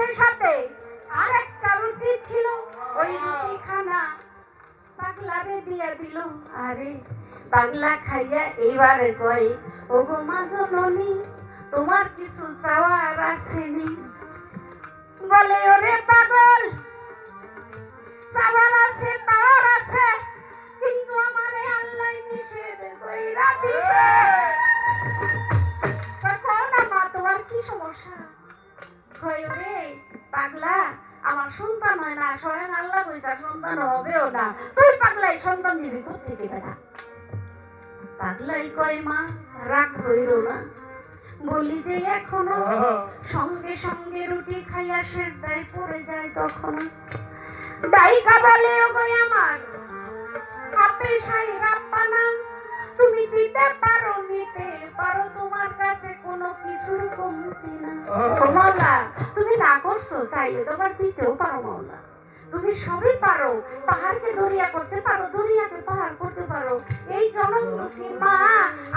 সাথে সাথে আর একটা রুটি ছিল, ওই রুটিখানা পাগলারে দিয়া দিল। আরে পাগলা খাইয়া এইবারে কয়, ওগো মা জননী তোমার কিছু চাওয়ার আসেনি? বলে ওরে পাগল, চাওয়ার আছে পাওয়ার আছে, কিন্তু আমারে আল্লাহ নিষেধ কইরা দিছে। কোন মা তোমার কি সমস্যা? কয় ওরে পাগলা, আমার সন্তান হয় না, স্বয়ং আল্লাহ কইছে সন্তান হবেও না, তুই পাগলাই সন্তান দিবি কোত্থেকে বেটা? পাগলাই কয় মা রাগ কইরো না, বলি যে এখনো সঙ্গে সঙ্গে রুটি খাইয়া সেজদায় পড়ে যায়। তখন দাইকা বলে ওগো আমার আপে সাই রাব্বানা, তুমি দিতে পারো নিতে পারো, তোমার কাছে কোনো কিছুর কমতি না। মাওলা তুমি না করছো, চাইলে তোমার দিতেও পারো মাওলা, তুমি সবই পারো, পাহাড়কে দরিয়া করতে পারো, দরিয়াকে পাহাড় করতে পারো। এই জনমুখী মা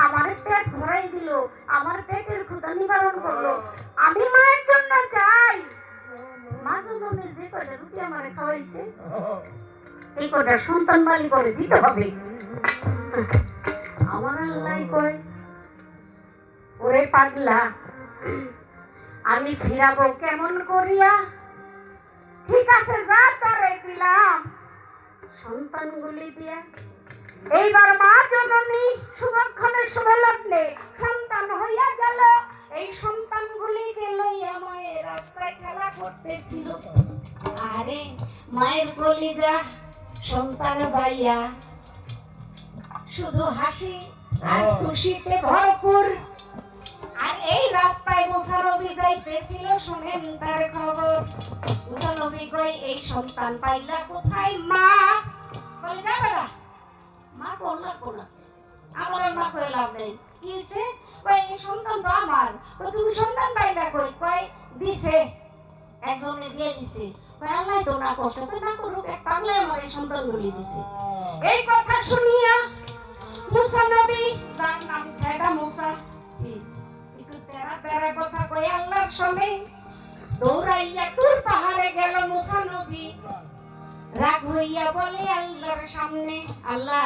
আমার পেট ভরাই দিল, আমার পেটের ক্ষুধা নিবারণ করলো। আমি মায়ের জন্য চাই, মা জনমের যে কয়টা রুটি আমারে খাওয়াইছে এই কয়টা সন্তান বালি করে দিতে হবে। আমার আল্লাহ কয় ওরে পাগলা, আমি ফিরাবো কেমন করিয়া? ঠিক আছে যা তোরে দিলাম সন্তানগুলি দিয়া। এইবার মা জননী শুভক্ষণে শুভলগ্নে সন্তান হইয়া গেল। এই সন্তানগুলিকে লইয়া মায়ের রাস্তায় খেলা করতেছিল। আরে মায়ের কলিজা সন্তান বাইয়া শুধু হাসি আর খুশিতে ভরপুর। আর এই রাস্তায় মুসা নবী যাইতেছিল, শুনেন তার খবর। মুসা নবী কই এই সন্তান পাইলা কোথায়? মা বলে যা বেটা, মা কোন লাগবো না, আমার মা কই লাভ নেই। কি হইছে? কই এই সন্তান তো আমার। তো তুমি সন্তান পাইলা কই? কই দিছে, একজনে দিয়ে দিছে। কই আল্লাহ তো না করছে, তো না করুক, এক পাগলা আমার এই সন্তানগুলি দিছে। এই কথা শুনিয়া মুসা নবী, যার নাম ঠেডা মুসা, তেরা কথা কই আল্লাহর সঙ্গে দৌড়াইয়া তুর পাহাড়ে গেল মুসা নবী। রাগ হইয়া বলে আল্লাহর সামনে, আল্লাহ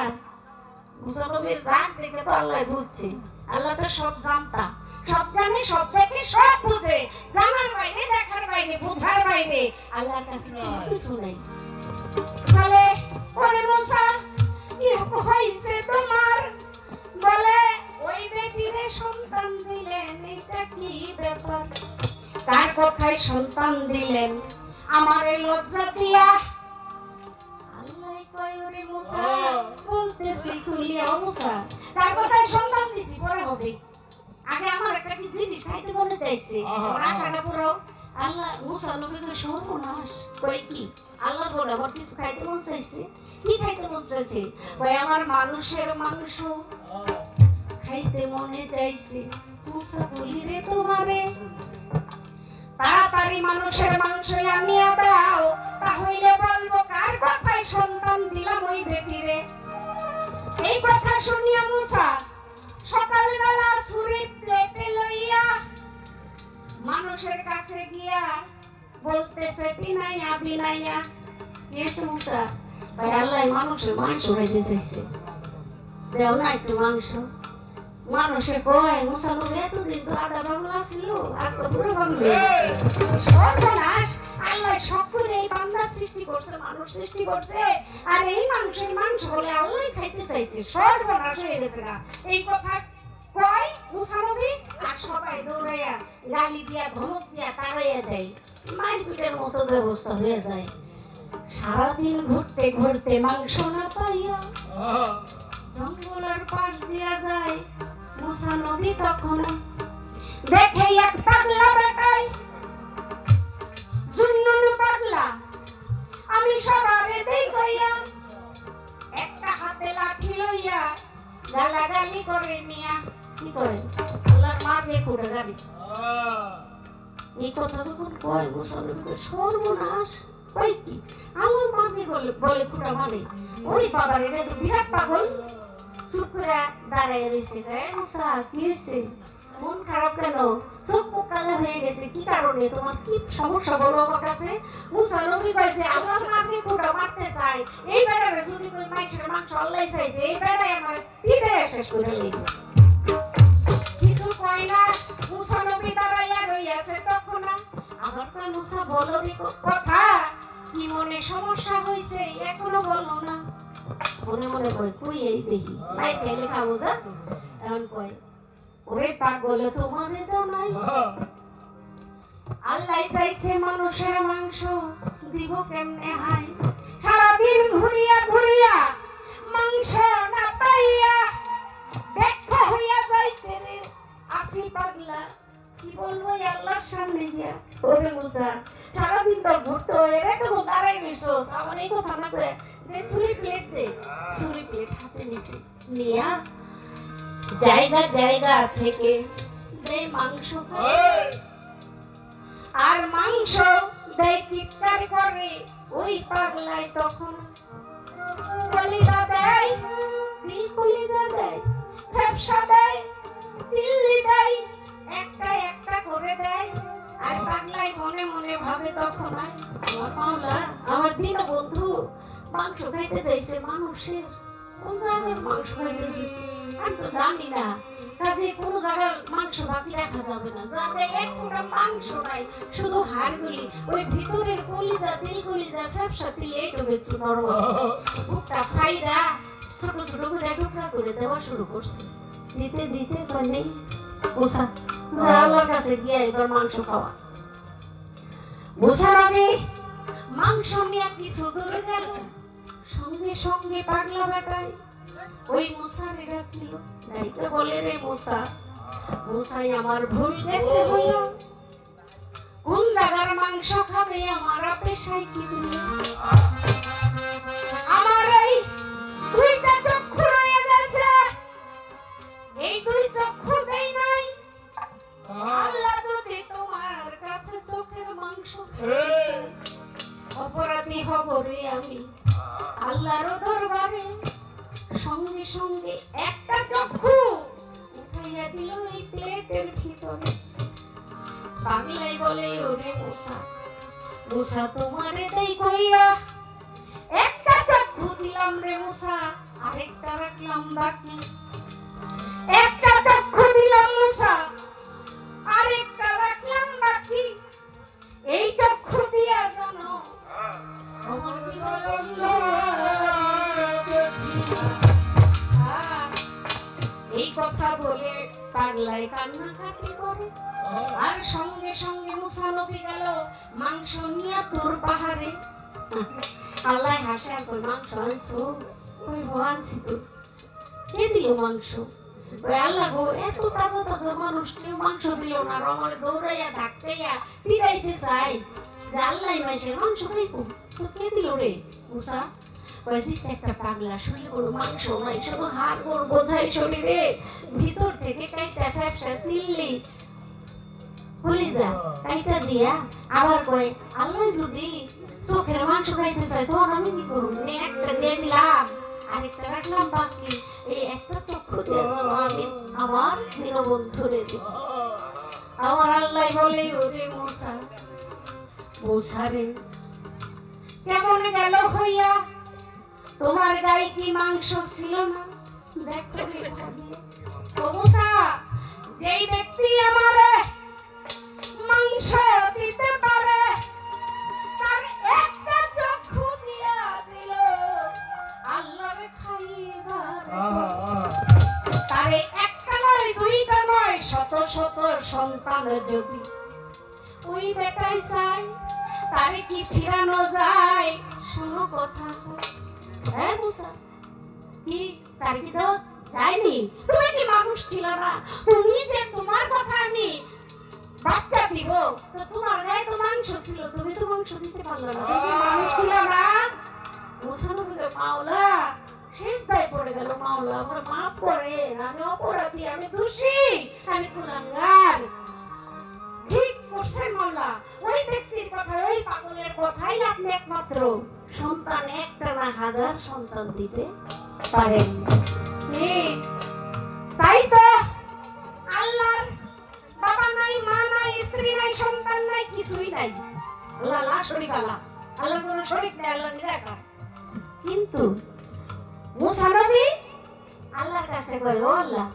মুসা নবীর রাগ দেখে তো আল্লাহ বুঝছে, আল্লাহ তো সব জানতা, সব জানে, সব দেখে, সব বুঝে, জানার বাইরে, দেখার বাইরে, বুঝার বাইরে আল্লাহর কাছে কিছু নেই। বলে ওরে মুসা কি হইছে তোমার? বলে ওই বেটিরে সন্তান দিলেন, এটা কি ব্যাপার? তার কথায় সন্তান দিলেন আমারে লজ্জা দিয়া। আল্লাহ কয় ওরে মুসা বলতেছি তুলিয়া, মুসা তার কথায় সন্তান দিছি, পরে হবে, আগে আমার একটা কি জিনিস খাইতে মনে চাইছে, আমার আশাটা পুরো। আল্লাহ মুসা নবী কই সর্বনাশ। কই কি? আল্লাহ বলে আমার কিছু খাইতে মন চাইছে। কি খাইতে মন চাইছে? কই আমার মানুষের মাংস খাইতে মনে চাইছে। মুসা বলি রে তোমারে তাড়াতাড়ি মানুষের মাংস আনিয়া দাও, তাহলে বলবো কার কথায় সন্তান দিলাম ওই বেটিরে। এই কথা শুনিয়া মুসা সকালবেলা ছুরি প্লেটে লইয়া মানুষের কাছে গিয়া বলতেছে বিনাইয়া বিনাইয়া। এসে মুসা ভাই আল্লাহ মানুষের মাংস খাইতে চাইছে, দেও না একটু মাংস। মানুষে কয় মুসা নবী এতদিন তো আধা পাগল ছিল, আজকে পুরো পাগল হয়ে গেছে। সর্বনাশ, আল্লাহ সব করে এই বান্দা সৃষ্টি করছে, মানুষ সৃষ্টি করছে, আর এই মানুষের মাংস বলে আল্লাহ খাইতে চাইছে। সর্বনাশ হয়ে গেছে গা। এই কথা কয় মুসা নবী, আর সবাই দৌড়াইয়া গালি দিয়া ধমক দিয়া তাড়াইয়া দেয়, মায়ের পিঠের মতো ব্যবস্থা হয়ে যায়। সারাদিন ঘুরতে ঘুরতে মাংস না পাইয়া জঙ্গলের পাশ দিয়া যায় মুসা নবী। তখন দেখে এক পাগলা বেটাই, জুন্নুন পাগলা, আমি সবারে দেই কইয়া একটা হাতে লাঠি লইয়া গালাগালি করে মিয়া। কি কয়? আল্লাহর মারবে কুড়ে গাড়ি। এই কথা যখন কয় মুসা নবী সর্বনাশ, কই কি আল্লাহর মারবে বলে কুড়া মারে। ওরে বাবা রে, এটা তো বিরাট পাগল। চুপ করে দাঁড়ায় রয়েছে। মুসা কি হয়েছে? মন খারাপ কেন? চোখ মুখ কালো হয়ে গেছে, কি কারণে? তোমার কি সমস্যা বলো আমার কাছে। মুসা নবী কইছে আল্লাহ আমাকে কোটা মারতে চাই, এই বেড়ারে যদি কই মাংসের মাংস আল্লাহ চাইছে, এই বেড়াই আমার পিঠে শেষ করে লইব। কিছু কয় না, মুসা নবী দাঁড়াইয়া রইয়াছে। তখন আবার কয় মুসা বলো রে কথা, কি মনে সমস্যা হইছে এখনো বলো না। মনে মনে কয় কই এই দেখি মাই খাইলে খাবো যা। এখন কয় ওরে পাগল তোমারে জানাই, আল্লাহ চাইছে মানুষের মাংস দিব কেমনে হাই। সারাদিন ঘুরিয়া ঘুরিয়া মাংস না পাইয়া ব্যর্থ হইয়া যাইতে রে আসি পাগলা, কি বলবো আল্লাহর সামনে গিয়া। ওরে মুসা সারাদিন তো ঘুরতে হয়ে একদম দাঁড়াই রইছস, আমার এই কথা না কয়ে দে সুরি প্লেট দে। সুরি প্লেট হাতে নিছে, নিয়া জায়গা জায়গা থেকে দে মাংস খায়, আর মাংস দেয় চিৎকার করে ওই পাগলায়। তখন কলিজা দেয়, দিল কলিজা দেয়, ফেফসা দেয়, দিল্লি দেয়, একটা একটা করে দেয়। আর পাগলাই মনে মনে ভাবে তখন আমার মাওলা আমার দিন বন্ধু মাংস খাইতে চাইছে, মানুষের কোন জায়গার মাংস খাইতে চাইছে আমি তো জানি না, কাজে কোনো জায়গার মাংস বাকি রাখা যাবে না। যাবে এক ফোঁটা মাংস নাই, শুধু হাড়গুলি, ওই ভিতরের কলিজা দিল কলিজা ফেফসা দিল এইটুকু একটু নরম আছে। বুকটা ফাইরা ছোট ছোট করে টুকরা করে দেওয়া শুরু করছে। দিতে দিতে মানে মুসা যা আল্লাহর কাছে গিয়ে এবার মাংস খাওয়া। মুসা নবী মাংস নিয়ে কিছু দূরে গেল, সঙ্গে সঙ্গে পাগলা বেটাই ওই মুসারে ডাকিল, ডাইকে বলে রে মুসা, মুসাই আমার ভুল গেছে হইয়া, কোন জায়গার মাংস খাবে আমার পেশায় কি বলে। আমার এই দুইটা চক্ষু রয়ে গেছে, এই দুই চক্ষু দেই নাই, আল্লাহ যদি তোমার কাছে চোখের মাংস অপরাধী হব রে আমি আল্লাহর দরবারে। সঙ্গে সঙ্গে একটা চক্ষু উঠাইয়া দিল এই প্লেটের ভিতরে। পাগলাই বলে ওরে মুসা, মুসা তোমারে দেই কইয়া একটা চক্ষু দিলাম রে মুসা, আরেকটা রাখলাম বাকি। একটা চক্ষু দিলাম মুসা, আরেকটা রাখলাম বাকি। এই চক্ষু দিয়া জানো আমার এই কথা বলে পাগলায় কান্নাকাটি করে। আর সঙ্গে সঙ্গে মুসা নবী গেল মাংস নিয়ে তোর পাহাড়ে। আল্লাহ হাসে আর কই মাংস আনছো? কই আনছি তো। কে দিল মাংস? ওই আল্লাহ গো, এত তাজা তাজা মানুষ কেউ মাংস দিল না, আর আমার দৌড়াইয়া ধাক্কাইয়া ফিরাইতে চাই যে আল্লাহ মাইসের মাংস খাইবো, তো কে দিল রে মুসা? কই দিছে একটা পাগলা, শরীরে কোনো মাংস নাই, শুধু হাড় গোড় বোঝাই শরীরে, ভিতর থেকে কাইটা ফ্যাপসা দিল্লি কলিজা কাইটা দিয়া। আবার কয় আল্লাহ যদি চোখের মাংস খাইতে চায় তখন আমি কি করব? একটা দিয়ে দিলাম, আরেকটা রাখলাম বাকি। এই একটা চক্ষু দিয়ে আমি আমার দীনবন্ধুরে দেখি। আমার আল্লাহ বলে ওরে মুসা, মুসা রে কেমন গেল হইয়া, তোমার গায়ে কি মাংস ছিল না? দেখো ও মুসা, যেই ব্যক্তি আমারে মাংস দিতে পারে তার একটা চক্ষু দিয়া দিল আল্লাহর খাইবার। তারে একটা নয় দুইটা নয় শত শত সন্তান যদি ওই বেটাই চাই, তারে কি ফিরানো যায়? শোনো কথা। হ্যাঁ মুসা, কি তারে কি দাও যায়নি? তুমি কি মানুষ ছিল না? তুমি যে তোমার কথা আমি বাচ্চা দিব, তো তোমার গায়ে তো মাংস ছিল, তুমি তো মাংস দিতে পারলে না, তুমি মানুষ ছিল না। মুসা নবী মাওলা সিজদায় পড়ে গেল, মাওলা আমার মাফ করেন, আমি অপরাধী, আমি দোষী, আমি কুলাঙ্গার। ঠিক করছেন মাওলা, ওই ব্যক্তির কথা, ওই পাগলের কথাই আপনি একমাত্র সন্তান একটা না হাজার সন্তান দিতে পারেন। তাই তো আল্লাহর কিছুই নাই, আল্লাহ লা শরীক আল্লাহ, আল্লাহর কোনো শরীক নেই, আল্লাহ নিরাকার। কিন্তু মুসা নবী আল্লাহর কাছে কয়, ও আল্লাহ